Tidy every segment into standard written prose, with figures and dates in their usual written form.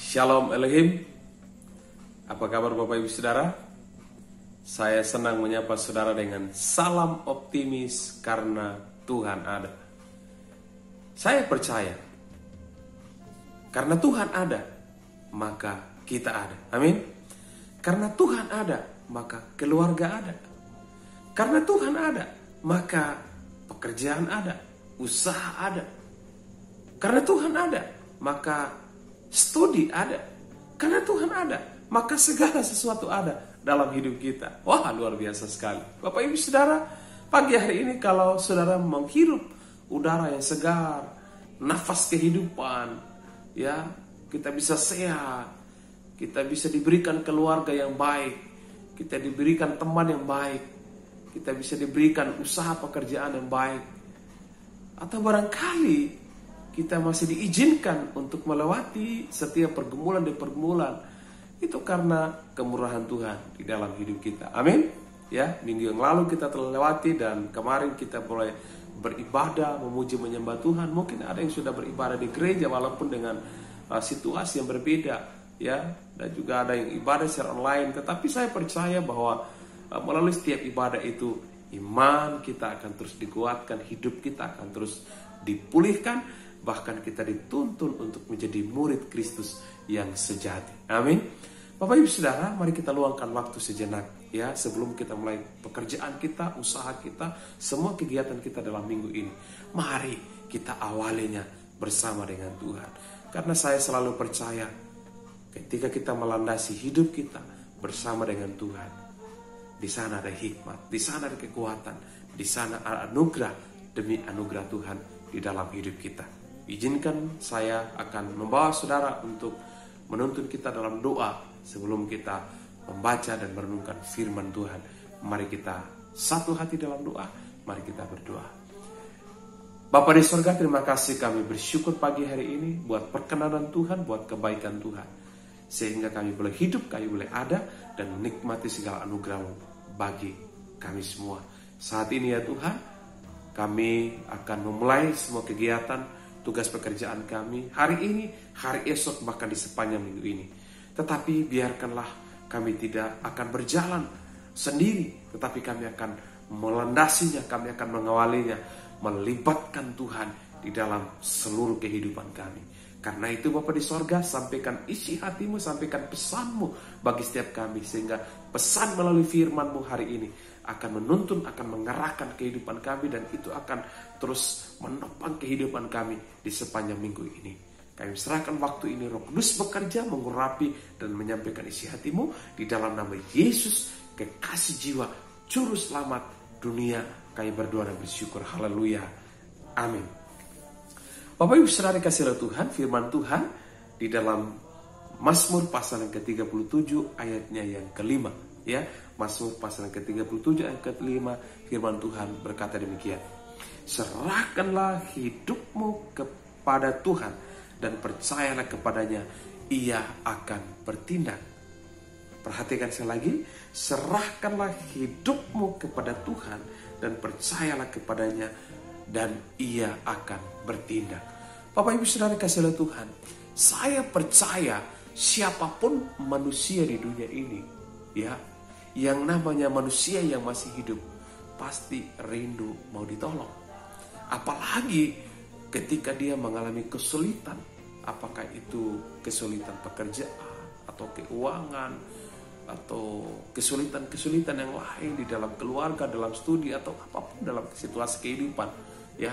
Shalom Elohim. Apa kabar Bapak Ibu Saudara? Saya senang menyapa saudara dengan salam optimis karena Tuhan ada. Saya percaya karena Tuhan ada, maka kita ada. Amin. Karena Tuhan ada, maka keluarga ada. Karena Tuhan ada, maka pekerjaan ada, usaha ada. Karena Tuhan ada, maka studi ada. Karena Tuhan ada, maka segala sesuatu ada dalam hidup kita. Wah, luar biasa sekali. Bapak Ibu Saudara, pagi hari ini kalau saudara menghirup udara yang segar, nafas kehidupan, ya, kita bisa sehat, kita bisa diberikan keluarga yang baik, kita diberikan teman yang baik, kita bisa diberikan usaha pekerjaan yang baik, atau barangkali kita masih diizinkan untuk melewati setiap pergumulan demi pergumulan. Itu karena kemurahan Tuhan di dalam hidup kita. Amin. Ya, minggu yang lalu kita telah lewati dan kemarin kita mulai beribadah, memuji menyembah Tuhan. Mungkin ada yang sudah beribadah di gereja walaupun dengan situasi yang berbeda, ya. Dan juga ada yang ibadah secara online. Tetapi saya percaya bahwa melalui setiap ibadah itu iman kita akan terus dikuatkan, hidup kita akan terus dipulihkan. Bahkan kita dituntun untuk menjadi murid Kristus yang sejati. Amin. Bapak Ibu Saudara, mari kita luangkan waktu sejenak, ya, sebelum kita mulai pekerjaan kita, usaha kita, semua kegiatan kita dalam minggu ini. Mari kita awalinya bersama dengan Tuhan. Karena saya selalu percaya ketika kita melandasi hidup kita bersama dengan Tuhan, di sana ada hikmat, di sana ada kekuatan, di sana ada anugerah demi anugerah Tuhan di dalam hidup kita. Izinkan saya akan membawa saudara untuk menuntun kita dalam doa sebelum kita membaca dan merenungkan firman Tuhan. Mari kita satu hati dalam doa, mari kita berdoa. Bapa di surga, terima kasih, kami bersyukur pagi hari ini buat perkenanan Tuhan, buat kebaikan Tuhan. Sehingga kami boleh hidup, kami boleh ada dan menikmati segala anugerah-Mu bagi kami semua. Saat ini ya Tuhan, kami akan memulai semua kegiatan, tugas pekerjaan kami hari ini, hari esok, bahkan di sepanjang minggu ini. Tetapi biarkanlah kami tidak akan berjalan sendiri, tetapi kami akan melandasinya, kami akan mengawalinya, melibatkan Tuhan di dalam seluruh kehidupan kami. Karena itu Bapa di sorga, sampaikan isi hati-Mu, sampaikan pesan-Mu bagi setiap kami, sehingga pesan melalui firman-Mu hari ini akan menuntun, akan mengarahkan kehidupan kami, dan itu akan terus menopang kehidupan kami di sepanjang minggu ini. Kami serahkan waktu ini, Roh Kudus bekerja, mengurapi dan menyampaikan isi hati-Mu di dalam nama Yesus, kekasih jiwa, juru selamat dunia. Kami berdoa dan bersyukur. Haleluya. Amin. Bapak Ibu Saudara kasih Tuhan, firman Tuhan di dalam Mazmur pasal yang ke-37 ayatnya yang kelima, ya. Mazmur pasal yang ke-37 ayat ke-5, firman Tuhan berkata demikian. Serahkanlah hidupmu kepada Tuhan dan percayalah kepadanya, Ia akan bertindak. Perhatikan sekali lagi, serahkanlah hidupmu kepada Tuhan dan percayalah kepadanya, dan Ia akan bertindak. Bapak Ibu Saudara kasih Tuhan, saya percaya siapapun manusia di dunia ini, ya, yang namanya manusia yang masih hidup pasti rindu mau ditolong. Apalagi ketika dia mengalami kesulitan, apakah itu kesulitan pekerjaan atau keuangan atau kesulitan-kesulitan yang lain di dalam keluarga, dalam studi, atau apapun dalam situasi kehidupan, ya.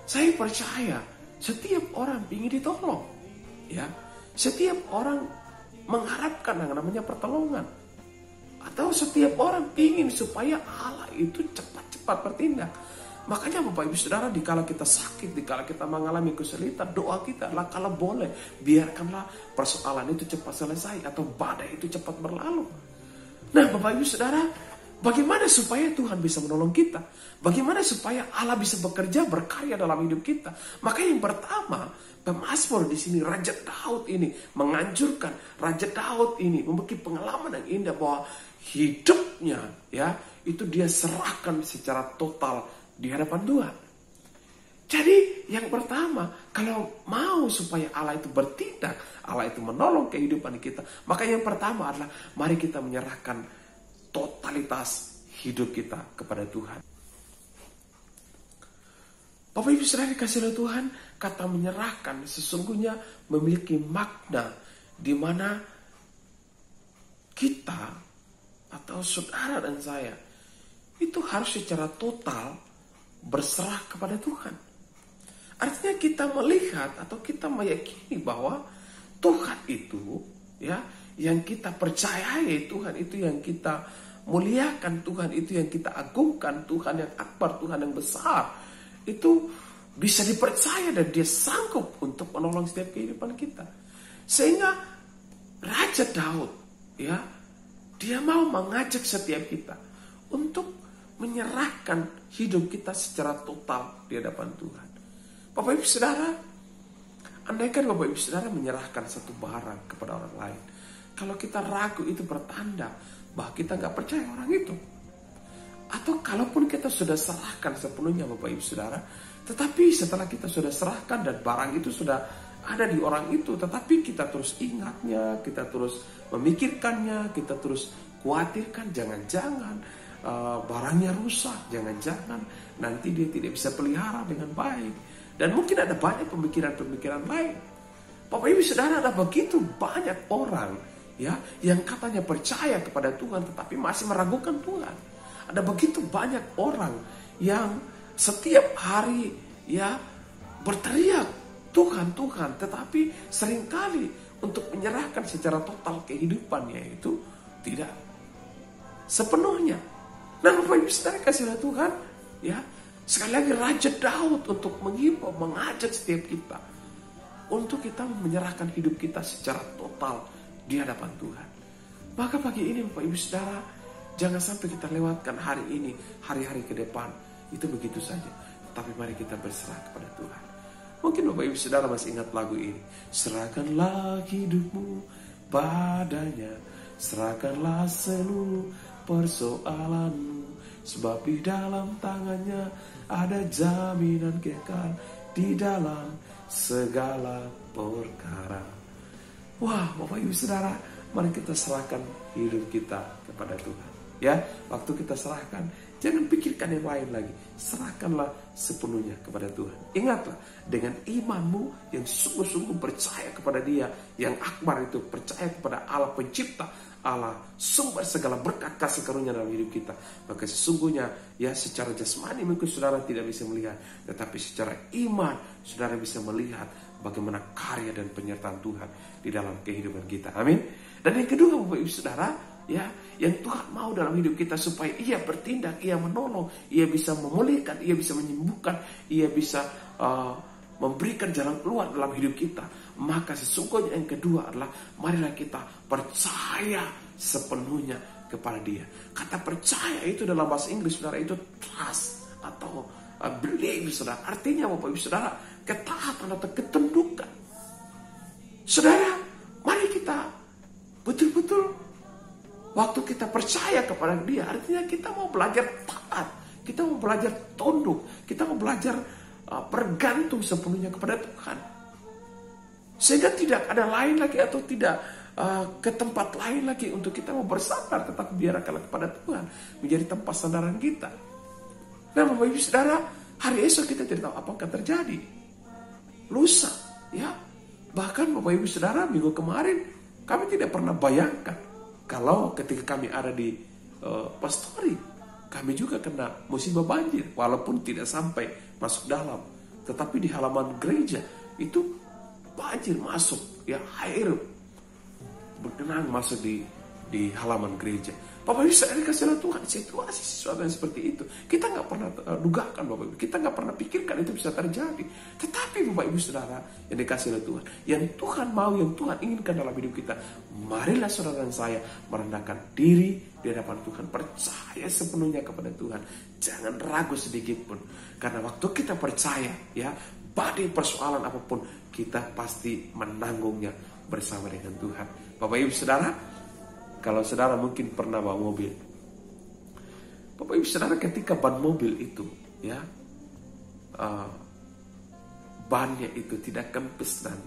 Saya percaya setiap orang ingin ditolong, ya. Setiap orang mengharapkan yang namanya pertolongan. Atau setiap orang ingin supaya Allah itu cepat-cepat bertindak. Makanya Bapak Ibu Saudara, dikala kita sakit, dikala kita mengalami kesulitan, doa kita adalah kalau boleh, biarkanlah persoalan itu cepat selesai atau badai itu cepat berlalu. Nah Bapak Ibu Saudara, bagaimana supaya Tuhan bisa menolong kita? Bagaimana supaya Allah bisa bekerja, berkarya dalam hidup kita? Maka yang pertama, pemazmur di sini, Raja Daud ini menganjurkan, Raja Daud ini memiliki pengalaman yang indah bahwa hidupnya, ya, itu dia serahkan secara total di hadapan Tuhan. Jadi yang pertama, kalau mau supaya Allah itu bertindak, Allah itu menolong kehidupan kita, maka yang pertama adalah mari kita menyerahkan totalitas hidup kita kepada Tuhan. Bapak Ibu Saudara dikasihi oleh Tuhan, kata menyerahkan sesungguhnya memiliki makna di mana kita atau saudara dan saya itu harus secara total berserah kepada Tuhan. Artinya kita melihat atau kita meyakini bahwa Tuhan itu ya yang kita percayai, Tuhan itu yang kita muliakan, Tuhan itu yang kita agungkan, Tuhan yang akbar, Tuhan yang besar, itu bisa dipercaya dan dia sanggup untuk menolong setiap kehidupan kita. Sehingga Raja Daud ya dia mau mengajak setiap kita untuk menyerahkan hidup kita secara total di hadapan Tuhan. Bapak Ibu Saudara, andaikan Bapak Ibu Saudara menyerahkan satu barang kepada orang lain, kalau kita ragu itu bertanda bahwa kita nggak percaya orang itu. Atau kalaupun kita sudah serahkan sepenuhnya Bapak Ibu Saudara, tetapi setelah kita sudah serahkan dan barang itu sudah ada di orang itu, tetapi kita terus ingatnya, kita terus memikirkannya, kita terus khawatirkan, jangan-jangan barangnya rusak, jangan-jangan nanti dia tidak bisa pelihara dengan baik. Dan mungkin ada banyak pemikiran-pemikiran lain. Bapak Ibu Saudara, ada begitu banyak orang ya yang katanya percaya kepada Tuhan tetapi masih meragukan Tuhan. Ada begitu banyak orang yang setiap hari ya berteriak Tuhan, Tuhan, tetapi seringkali untuk menyerahkan secara total kehidupannya itu tidak sepenuhnya. Nah, Bapak Ibu Saudara kasihlah Tuhan ya. Sekali lagi Raja Daud untuk menghimbau, mengajak setiap kita untuk kita menyerahkan hidup kita secara total di hadapan Tuhan. Maka pagi ini Bapak Ibu Saudara, jangan sampai kita lewatkan hari ini, hari-hari ke depan itu begitu saja. Tapi mari kita berserah kepada Tuhan. Mungkin Bapak Ibu Saudara masih ingat lagu ini. Serahkanlah hidupmu padanya, serahkanlah seluruh persoalanmu, sebab di dalam tangannya ada jaminan kekal di dalam segala perkara. Wah, Bapak Ibu Saudara, mari kita serahkan hidup kita kepada Tuhan. Ya, waktu kita serahkan, jangan pikirkan yang lain lagi. Serahkanlah sepenuhnya kepada Tuhan. Ingatlah, dengan imanmu yang sungguh-sungguh percaya kepada Dia, yang akbar itu percaya kepada Allah Pencipta, Allah sumber segala berkat kasih karunia dalam hidup kita, maka sesungguhnya ya secara jasmani mungkin saudara tidak bisa melihat, tetapi secara iman saudara bisa melihat bagaimana karya dan penyertaan Tuhan di dalam kehidupan kita. Amin. Dan yang kedua Bapak Ibu Saudara, ya, yang Tuhan mau dalam hidup kita supaya Ia bertindak, Ia menolong, Ia bisa memulihkan, Ia bisa menyembuhkan, Ia bisa memberikan jalan keluar dalam hidup kita. Maka sesungguhnya yang kedua adalah marilah kita percaya sepenuhnya kepada Dia. Kata percaya itu dalam bahasa Inggris saudara itu trust atau believe saudara. Artinya Bapak Ibu Saudara, ketaatan atau ketundukan. Saudara, mari kita betul-betul waktu kita percaya kepada Dia, artinya kita mau belajar taat, kita mau belajar tunduk, kita mau belajar bergantung sepenuhnya kepada Tuhan. Sehingga tidak ada lain lagi atau tidak ke tempat lain lagi untuk kita mau bersandar, tetapi biarkanlah kepada Tuhan menjadi tempat sandaran kita. Nah Bapak Ibu Saudara, hari esok kita tidak tahu apa akan terjadi. Lusa, ya. Bahkan Bapak Ibu Saudara, minggu kemarin kami tidak pernah bayangkan kalau ketika kami ada di pastori, kami juga kena musibah banjir, walaupun tidak sampai masuk dalam, tetapi di halaman gereja itu banjir masuk, ya air bergenang masuk di halaman gereja. Bapak Ibu Saudara dikasihi Tuhan, situasi sesuatu yang seperti itu kita nggak pernah dugakan Bapak Ibu, kita nggak pernah pikirkan itu bisa terjadi. Tetapi Bapak Ibu Saudara yang dikasihi Tuhan, yang Tuhan mau, yang Tuhan inginkan dalam hidup kita, marilah saudara dan saya merendahkan diri di hadapan Tuhan, percaya sepenuhnya kepada Tuhan, jangan ragu sedikit pun, karena waktu kita percaya, ya, badai persoalan apapun kita pasti menanggungnya bersama dengan Tuhan. Bapak Ibu Saudara, kalau saudara mungkin pernah bawa mobil, Bapak Ibu Saudara, ketika ban mobil itu ya bannya itu tidak kempes dan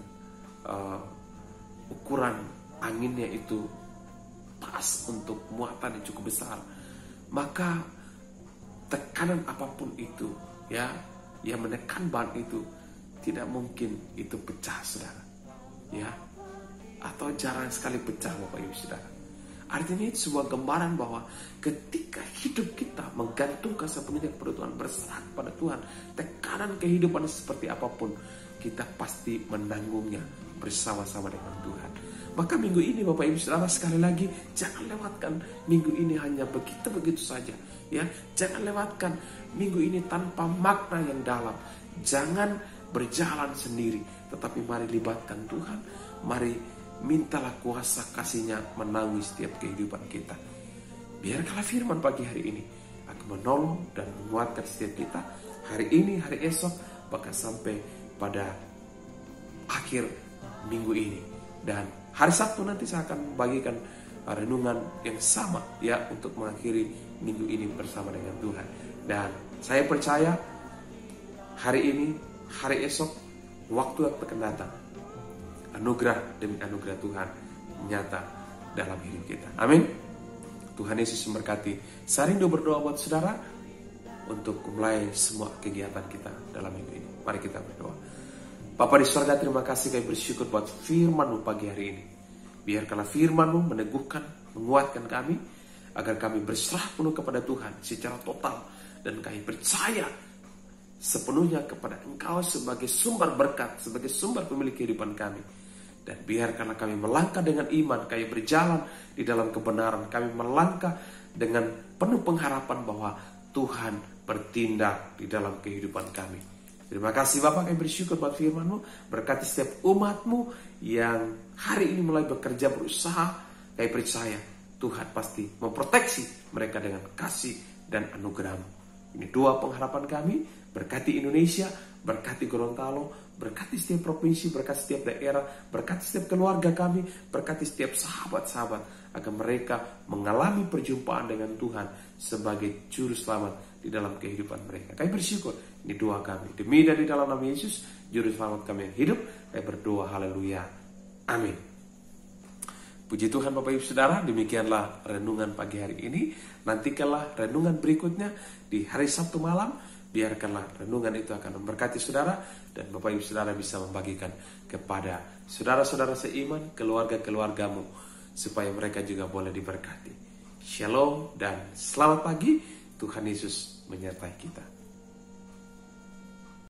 ukuran anginnya itu pas untuk muatan yang cukup besar, maka tekanan apapun itu ya yang menekan ban itu tidak mungkin itu pecah, saudara, ya, atau jarang sekali pecah, Bapak Ibu Saudara. Artinya itu sebuah gambaran bahwa ketika hidup kita menggantungkan sepenuhnya kepada Tuhan, berserah pada Tuhan, tekanan kehidupan seperti apapun, kita pasti menanggungnya bersama-sama dengan Tuhan. Maka minggu ini Bapak Ibu Saudara, sekali lagi jangan lewatkan minggu ini hanya begitu-begitu saja, ya. Jangan lewatkan minggu ini tanpa makna yang dalam. Jangan berjalan sendiri, tetapi mari libatkan Tuhan. Mari mintalah kuasa kasih-Nya menaungi setiap kehidupan kita. Biarkanlah firman pagi hari ini akan menolong dan menguatkan setiap kita hari ini, hari esok, bahkan sampai pada akhir minggu ini. Dan hari Sabtu nanti saya akan membagikan renungan yang sama, ya, untuk mengakhiri minggu ini bersama dengan Tuhan. Dan saya percaya hari ini, hari esok, waktu yang akan datang, anugerah demi anugerah Tuhan nyata dalam hidup kita. Amin. Tuhan Yesus memberkati. Saya rindu berdoa buat saudara untuk memulai semua kegiatan kita dalam minggu ini. Mari kita berdoa. Bapa di surga, terima kasih, kami bersyukur buat firman-Mu pagi hari ini. Biarkanlah firman-Mu meneguhkan, menguatkan kami, agar kami berserah penuh kepada Tuhan secara total, dan kami percaya sepenuhnya kepada Engkau sebagai sumber berkat, sebagai sumber pemilik kehidupan kami. Dan biarkanlah kami melangkah dengan iman, kami berjalan di dalam kebenaran, kami melangkah dengan penuh pengharapan bahwa Tuhan bertindak di dalam kehidupan kami. Terima kasih Bapak, kami bersyukur buat firman-Mu. Berkati setiap umat-Mu yang hari ini mulai bekerja, berusaha. Kami percaya Tuhan pasti memproteksi mereka dengan kasih dan anugerah-Mu. Ini doa pengharapan kami. Berkati Indonesia, berkati Gorontalo, berkati setiap provinsi, berkati setiap daerah, berkati setiap keluarga kami, berkati setiap sahabat-sahabat, agar mereka mengalami perjumpaan dengan Tuhan sebagai juru selamat di dalam kehidupan mereka. Kami bersyukur, ini doa kami. Demi dan di dalam nama Yesus, juru selamat kami yang hidup, kami berdoa, haleluya, amin. Puji Tuhan Bapak Ibu Saudara, demikianlah renungan pagi hari ini. Nantikanlah renungan berikutnya di hari Sabtu malam. Biarkanlah renungan itu akan memberkati saudara, dan Bapak Ibu Saudara bisa membagikan kepada saudara-saudara seiman, keluarga-keluargamu, supaya mereka juga boleh diberkati. Shalom dan selamat pagi. Tuhan Yesus menyertai kita.